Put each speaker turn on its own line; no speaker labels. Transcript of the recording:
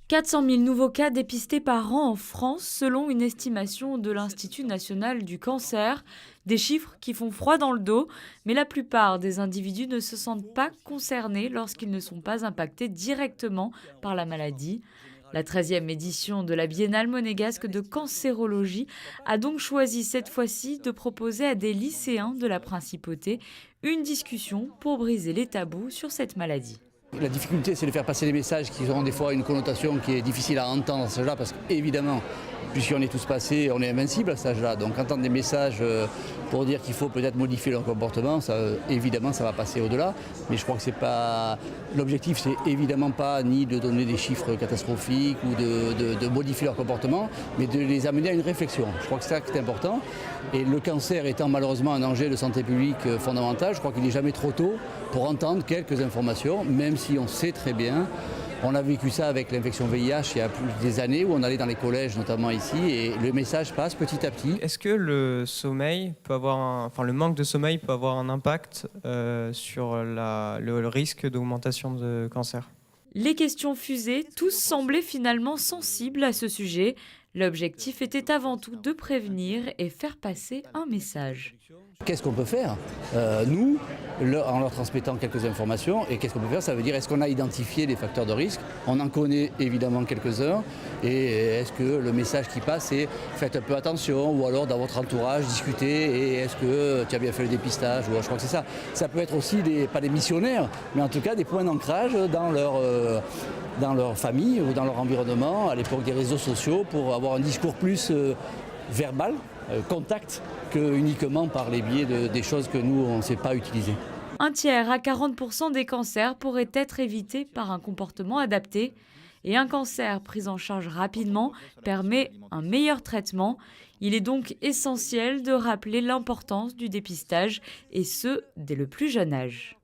400 000 nouveaux cas dépistés par an en France, selon une estimation de l'Institut national du cancer. Des chiffres qui font froid dans le dos, mais la plupart des individus ne se sentent pas concernés lorsqu'ils ne sont pas impactés directement par la maladie. La 13e édition de la Biennale monégasque de cancérologie a donc choisi cette fois-ci de proposer à des lycéens de la Principauté une discussion pour briser les tabous sur cette maladie.
La difficulté, c'est de faire passer des messages qui auront des fois une connotation qui est difficile à entendre à cet âge-là, parce qu'évidemment, puisqu'on est tous passés, on est invincible à cet âge-là. Donc entendre des messages pour dire qu'il faut peut-être modifier leur comportement, ça, évidemment, ça va passer au-delà. Mais je crois que c'est pas. L'objectif, c'est évidemment pas ni de donner des chiffres catastrophiques ou de modifier leur comportement, mais de les amener à une réflexion. Je crois que c'est ça qui est important. Et le cancer étant malheureusement un enjeu de santé publique fondamental, je crois qu'il n'est jamais trop tôt pour entendre quelques informations, même si on sait très bien. On a vécu ça avec l'infection VIH il y a plus des années où on allait dans les collèges, notamment ici, et le message passe petit à petit.
Est-ce que le sommeil peut avoir le manque de sommeil peut avoir un impact sur le risque d'augmentation de cancer?
Les questions fusées, tous semblaient finalement sensibles à ce sujet. L'objectif était avant tout de prévenir et faire passer un message.
Qu'est-ce qu'on peut faire, nous, en leur transmettant quelques informations? Et qu'est-ce qu'on peut faire? Ça veut dire, est-ce qu'on a identifié des facteurs de risque? On en connaît évidemment quelques-uns. Et est-ce que le message qui passe, c'est faites un peu attention, ou alors dans votre entourage, discutez, et est-ce que tu as bien fait le dépistage? Je crois que c'est ça. Ça peut être aussi, pas des missionnaires, mais en tout cas des points d'ancrage dans leur famille ou dans leur environnement, à l'époque des réseaux sociaux, pour avoir un discours plus verbal, contact, que uniquement par les biais des choses que nous, on ne sait pas utiliser.
Un tiers à 40% des cancers pourraient être évités par un comportement adapté. Et un cancer pris en charge rapidement permet un meilleur traitement. Il est donc essentiel de rappeler l'importance du dépistage, et ce, dès le plus jeune âge.